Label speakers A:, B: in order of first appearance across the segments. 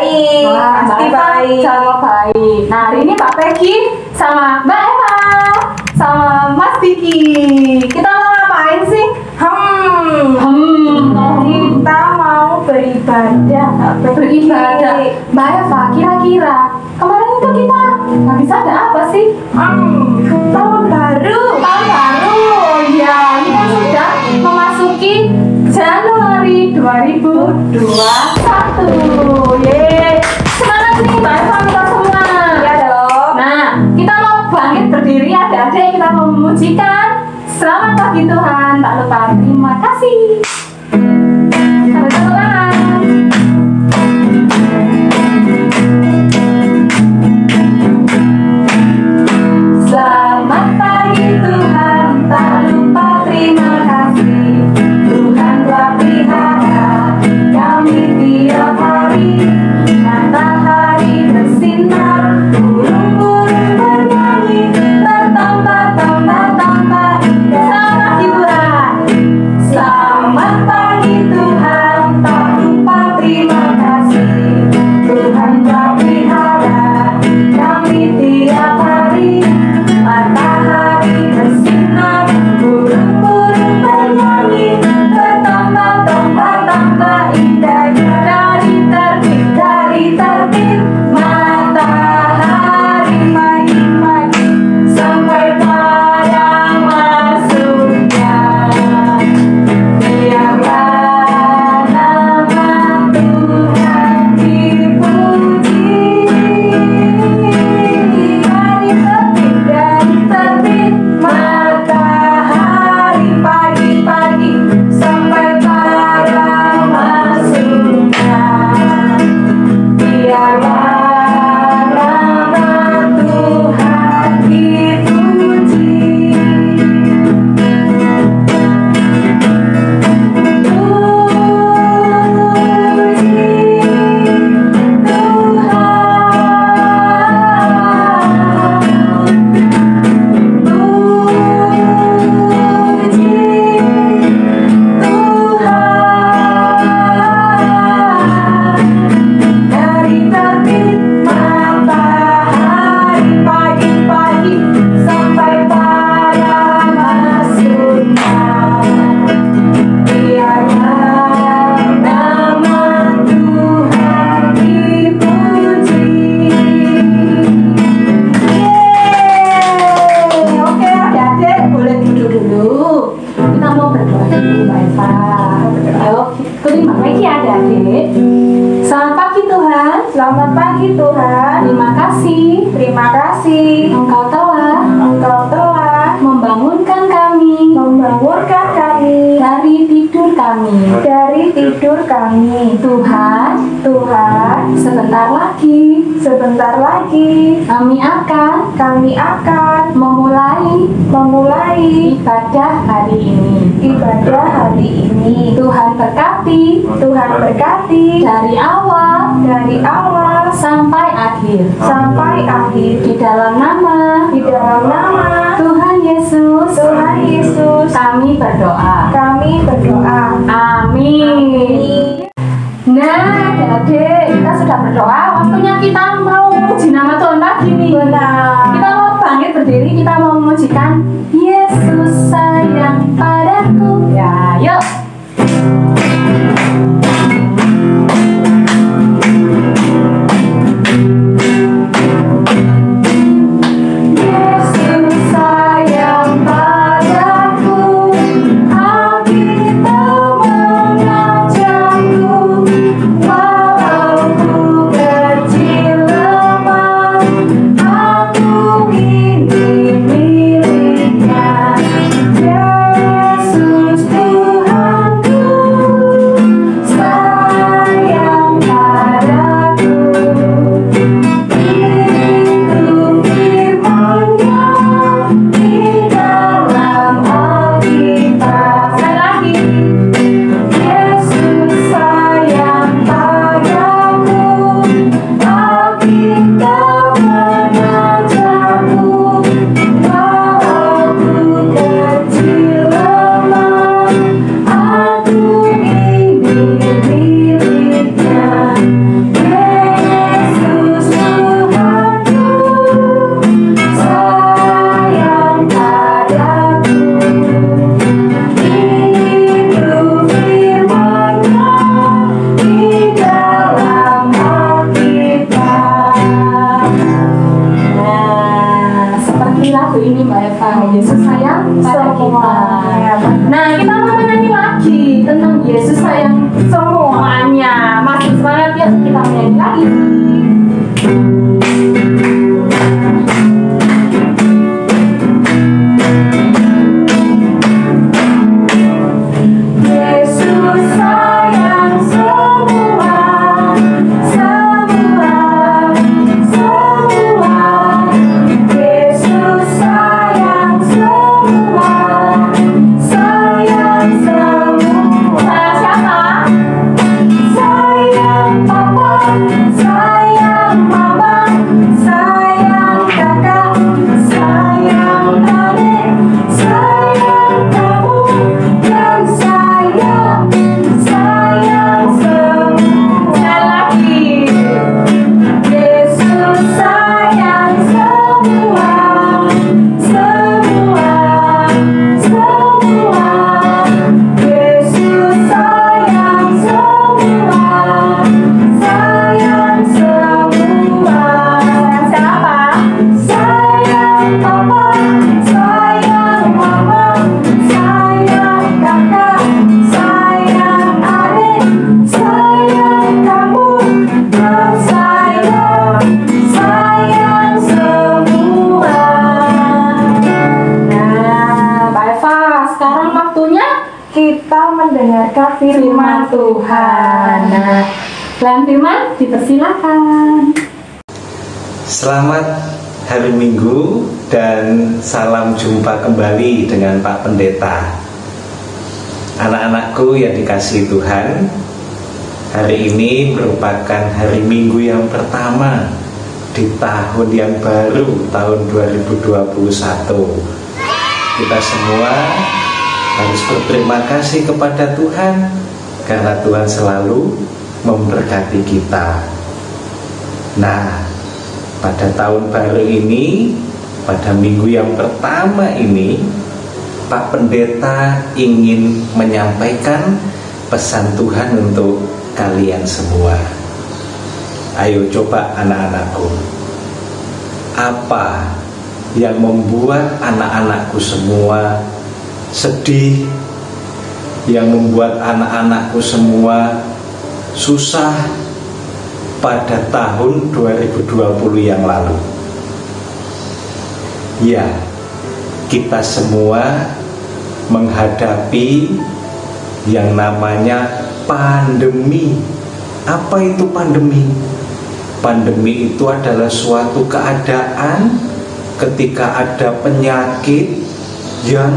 A: Baik,
B: Wah,
A: pasti
B: Mbak Eva
A: baik.
B: jawab baik. Nah, hari ini Mbak Peggy sama Mbak Eva sama Mas Diki. Kita mau ngapain sih?
A: Kita mau beribadah.
B: Beribadah. Mbak Eva, kira-kira kemarin itu kita habis ada apa sih?
A: Tahun baru.
B: Tahun baru. Ya, ini kan sudah memasuki Januari 2021. Yeay. Semangat nih Mbak Eva kita semua.
A: Ya dong.
B: Nah, kita mau bangkit berdiri, adik-adik, kita mau memujikan selamat pagi Tuhan, tak lupa terima kasih. Sampai tepuk tangan. Selamat pagi Tuhan, tak lupa terima kasih. Tuhan telah pelihara kami tiap hari. Matahari bersinar, burung-burung bernyanyi, bertambah-tambah-tambah indah. Selamat pagi Tuhan. Selamat pagi Tuhan, tak lupa terima kasih. Tuhan telah pelihara kami tiap hari. Matahari bersinar, burung-burung bernyanyi, bertambah-tambah-tambah indahnya. Dari terbit matahari pagi-pagi sampai pada masuknya. Biarlah nama Tuhan dipuji. Dari terbit matahari pagi-pagi sampai pada masuknya. Biarlah nama Tuhan dipuji. Dari terbit matahari pagi-pagi sampai pada masuknya. Biarlah nama Tuhan dipuji. Yeay. Oke adik-adik, boleh duduk dulu. Kita mau berdoa dulu Mbak Eva. Ayo ikuti Mbak Peggy adik-adik. Selamat pagi Tuhan.
A: Selamat pagi Tuhan.
B: Terima kasih.
A: Terima kasih.
B: Engkau telah membangunkan kami dari tidur kami. Tuhan, sebentar lagi kami akan memulai ibadah hari ini. Tuhan berkati dari awal sampai akhir. Di dalam nama Tuhan Yesus kami berdoa. Amin. Nah, adik-adik, kita sudah berdoa. Waktunya kita mau memuji nama Tuhan lagi nih.
A: Benar.
B: Kita mau bangkit berdiri, kita mau memujikan Yesus sayang padaku. Ya, yuk. Yesus sayang padaku, Alkitab mengajarku, walau ku kecil lemah, aku ini miliknya. Yesus Tuhan
A: kita mendengarkan firman Tuhan.
B: Nah, Lan Firman dipersilakan.
C: Selamat hari Minggu dan salam jumpa kembali dengan Pak Pendeta. Anak-anakku yang dikasihi Tuhan, hari ini merupakan hari Minggu yang pertama di tahun yang baru, tahun 2021. Kita semua harus berterima kasih kepada Tuhan karena Tuhan selalu memberkati kita. Nah, pada tahun baru ini, pada minggu yang pertama ini, Pak Pendeta ingin menyampaikan pesan Tuhan untuk kalian semua. Ayo coba anak-anakku, apa yang membuat anak-anakku semua sedih, yang membuat anak-anakku semua susah pada tahun 2020 yang lalu? Ya, kita semua menghadapi yang namanya pandemi. Apa itu pandemi? Pandemi itu adalah suatu keadaan ketika ada penyakit yang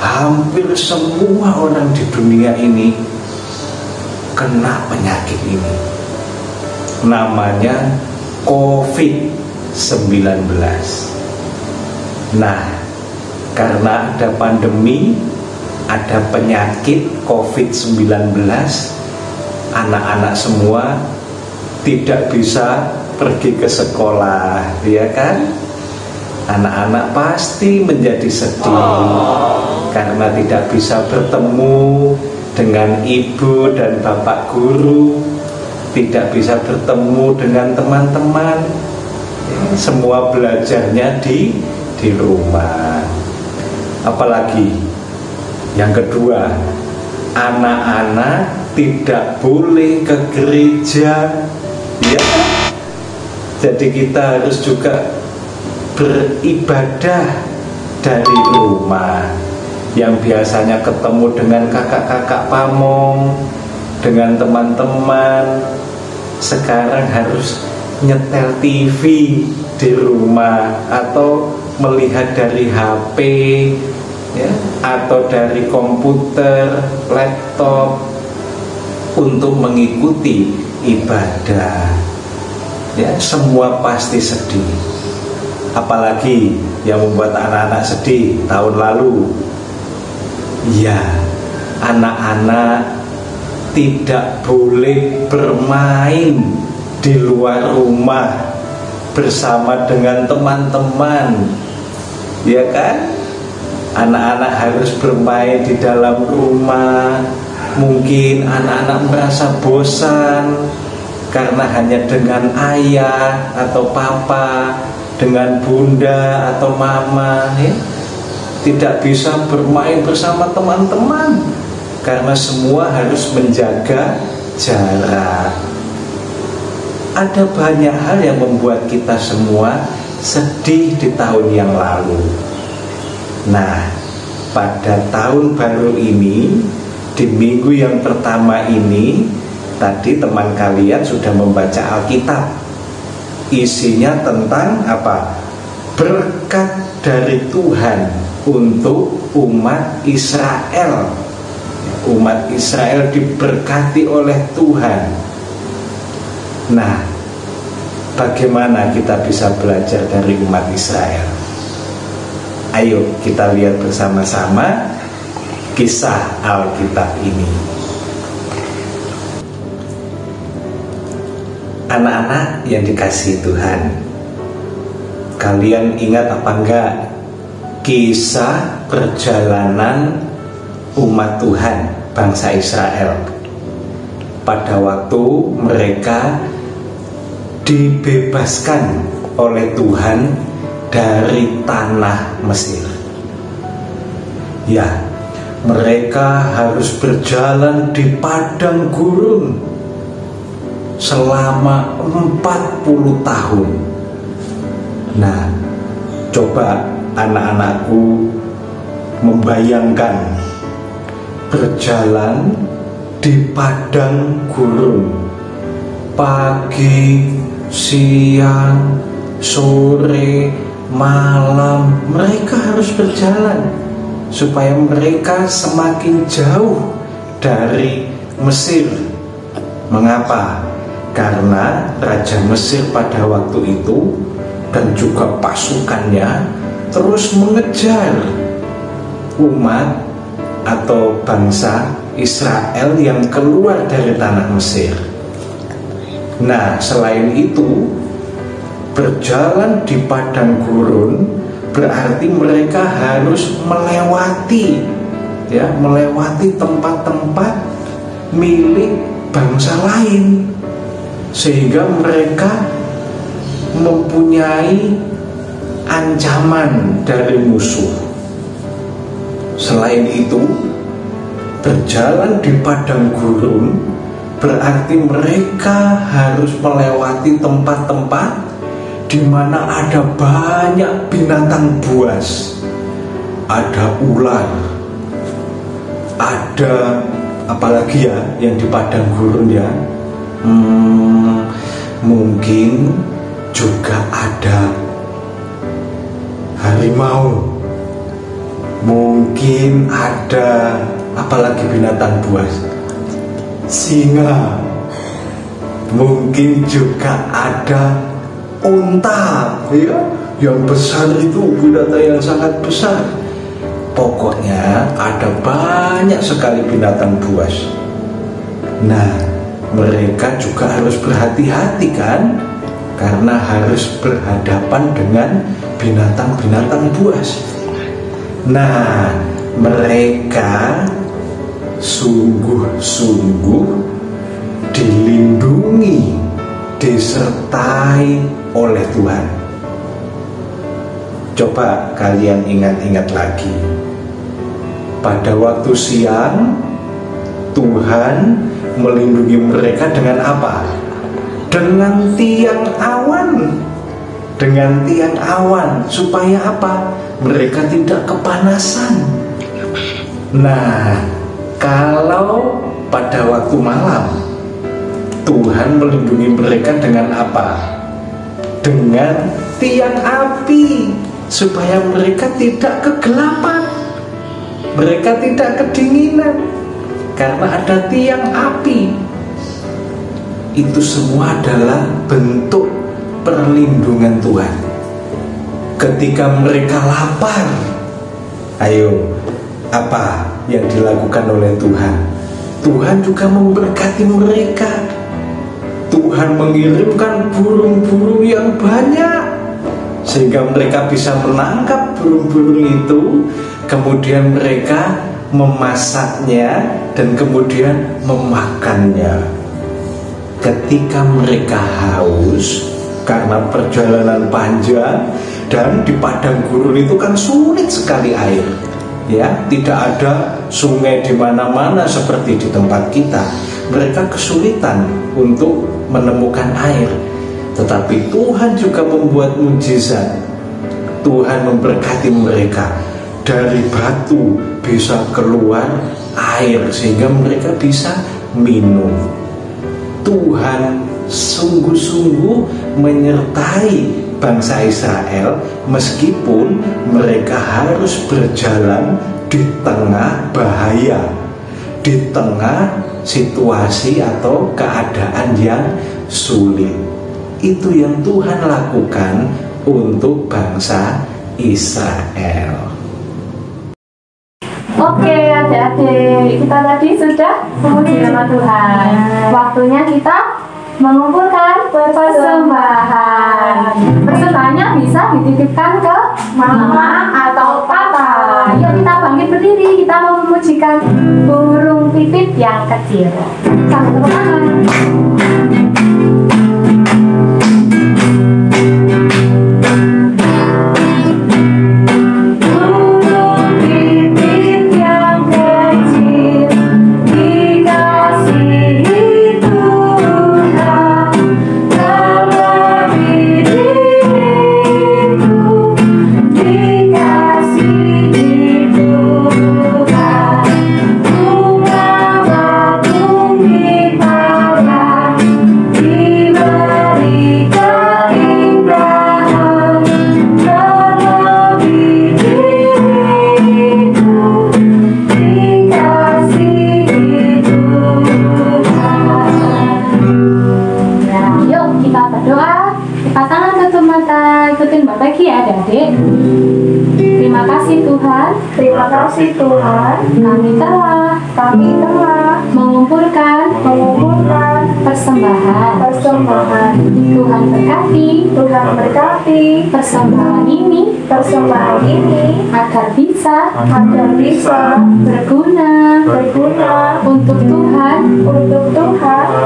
C: hampir semua orang di dunia ini kena penyakit ini. Namanya COVID-19. Nah, karena ada pandemi, ada penyakit COVID-19, anak-anak semua tidak bisa pergi ke sekolah, ya kan? Anak-anak pasti menjadi sedih karena tidak bisa bertemu dengan ibu dan bapak guru, tidak bisa bertemu dengan teman-teman. Semua belajarnya di rumah. Apalagi yang kedua, anak-anak tidak boleh ke gereja, ya. Jadi kita harus juga beribadah dari rumah. Yang biasanya ketemu dengan kakak-kakak pamong, dengan teman-teman, sekarang harus nyetel TV di rumah atau melihat dari HP, ya, atau dari komputer, laptop untuk mengikuti ibadah. Ya, semua pasti sedih. Apalagi yang membuat anak-anak sedih tahun lalu, ya, anak-anak tidak boleh bermain di luar rumah bersama dengan teman-teman, ya kan? Anak-anak harus bermain di dalam rumah. Mungkin anak-anak merasa bosan karena hanya dengan ayah atau papa, dengan bunda atau mama, ya? Tidak bisa bermain bersama teman-teman karena semua harus menjaga jarak. Ada banyak hal yang membuat kita semua sedih di tahun yang lalu. Nah, pada tahun baru ini, di minggu yang pertama ini, tadi teman kalian sudah membaca Alkitab. Isinya tentang apa? Berkat dari Tuhan untuk umat Israel. Umat Israel diberkati oleh Tuhan. Nah, bagaimana kita bisa belajar dari umat Israel? Ayo kita lihat bersama-sama kisah Alkitab ini. Anak-anak yang dikasihi Tuhan, kalian ingat apa enggak kisah perjalanan umat Tuhan bangsa Israel pada waktu mereka dibebaskan oleh Tuhan dari tanah Mesir? Ya, mereka harus berjalan di padang gurun selama 40 tahun. Nah, coba anak-anakku membayangkan berjalan di padang gurun. Pagi, siang, sore, malam mereka harus berjalan supaya mereka semakin jauh dari Mesir. Mengapa? Karena Raja Mesir pada waktu itu dan juga pasukannya terus mengejar umat atau bangsa Israel yang keluar dari tanah Mesir. Nah, selain itu, berjalan di padang gurun berarti mereka harus melewati tempat-tempat milik bangsa lain, sehingga mereka mempunyai ancaman dari musuh. Selain itu, berjalan di padang gurun berarti mereka harus melewati tempat-tempat di mana ada banyak binatang buas. Ada ular, ada apalagi ya yang di padang gurun ya, mungkin juga ada harimau, mungkin ada apalagi binatang buas, singa, mungkin juga ada unta ya, yang besar itu, binatang yang sangat besar. Pokoknya ada banyak sekali binatang buas. Nah, mereka juga harus berhati-hati kan, karena harus berhadapan dengan binatang-binatang buas. Nah, mereka sungguh-sungguh dilindungi, disertai oleh Tuhan. Coba kalian ingat-ingat lagi, pada waktu siang Tuhan melindungi mereka dengan apa? Dengan tiang awan. Dengan tiang awan, supaya apa? Mereka tidak kepanasan. Nah, kalau pada waktu malam Tuhan melindungi mereka dengan apa? Dengan tiang api, supaya mereka tidak kegelapan, mereka tidak kedinginan, karena ada tiang api. Itu semua adalah bentuk perlindungan Tuhan. Ketika mereka lapar, ayo, apa yang dilakukan oleh Tuhan? Tuhan juga memberkati mereka. Tuhan mengirimkan burung-burung yang banyak, sehingga mereka bisa menangkap burung-burung itu, kemudian mereka memasaknya dan kemudian memakannya. Ketika mereka haus karena perjalanan panjang, dan di padang gurun itu kan sulit sekali air, ya, tidak ada sungai di mana-mana seperti di tempat kita. Mereka kesulitan untuk menemukan air. Tetapi Tuhan juga membuat mujizat. Tuhan memberkati mereka. Dari batu bisa keluar air sehingga mereka bisa minum. Tuhan sungguh-sungguh menyertai bangsa Israel meskipun mereka harus berjalan di tengah bahaya, di tengah situasi atau keadaan yang sulit. Itu yang Tuhan lakukan untuk bangsa Israel.
A: Oke adik-adik, kita tadi sudah memuji nama Tuhan. Waktunya kita mengumpulkan persembahan. Persembahannya bisa dititipkan ke mama atau papa. Yuk kita bangkit berdiri, kita mau memujikan burung pipit yang kecil. Sambil tepuk tangan.
B: Dikasih Tuhan.
A: adik-adik. Terima kasih Tuhan.
B: Terima kasih Tuhan.
A: Kami telah mengumpulkan persembahan. Tuhan berkati persembahan ini agar bisa berguna untuk Tuhan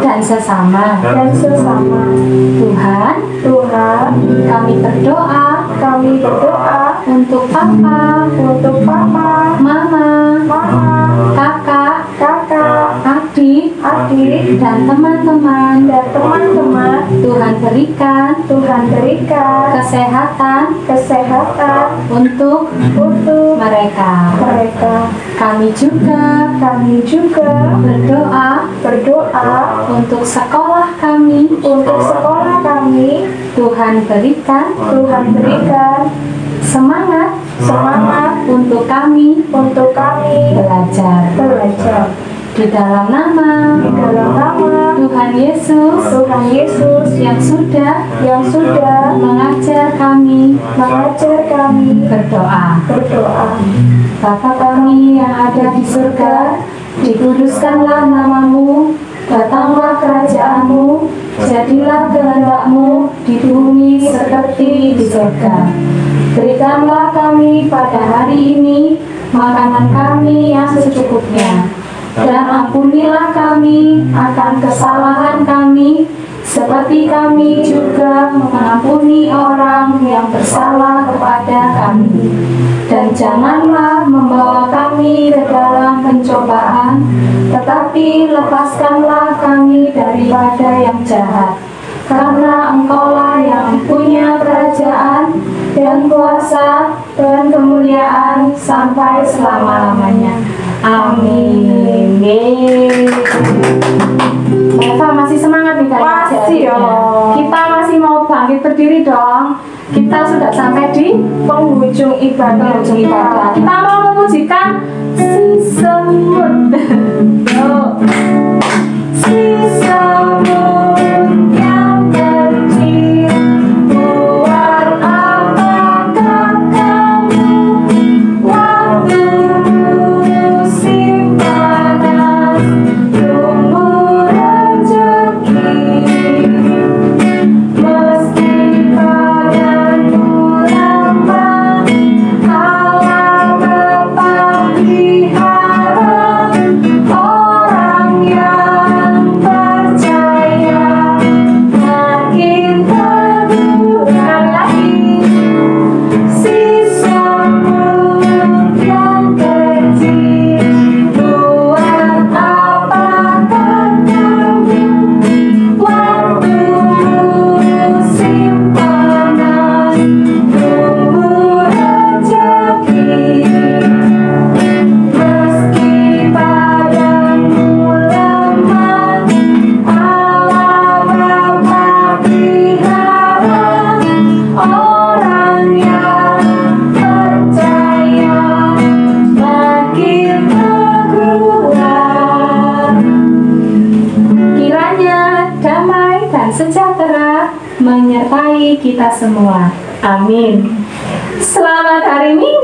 A: dan sesama. Tuhan, kami berdoa untuk Papa, Mama, Kakak, adik, dan teman-teman. Tuhan berikan kesehatan untuk mereka. Kami juga berdoa untuk sekolah kami. Tuhan berikan semangat untuk kami belajar. Di dalam nama Tuhan Yesus yang sudah mengajar kami berdoa. Bapa kami yang ada di surga, dikuduskanlah namamu, datanglah kerajaanmu, jadilah kehendak-mu di bumi seperti di surga. Berikanlah kami pada hari ini makanan kami yang secukupnya, dan ampunilah kami akan kesalahan kami, seperti kami juga mengampuni orang yang bersalah kepada kami. Dan janganlah membawa kami ke dalam pencobaan, tetapi lepaskanlah kami daripada yang jahat. Karena Engkaulah yang punya kerajaan dan kuasa dan kemuliaan sampai selama-lamanya. Amin. Eva masih semangat nih kali
B: Masih ya.
A: Kita masih mau bangkit berdiri dong. Kita sudah sampai di
B: penghujung ibadah.
A: Kita mau memujikan si semut. Si semut yang kecil, buat apakah kamu waktu musim panas tunggu rezeki? Meski padamu lambat, Allah berpelihara orang yang percaya makin teguh. Sekali lagi, si semut yang kecil, buat apakah kamu waktu musim panas tunggu rezeki? Meski padamu lemah, Allah berpelihara orang yang percaya makin teguh. Kiranya damai dan sejahtera menyertai kita semua. Amin. Selamat hari Minggu.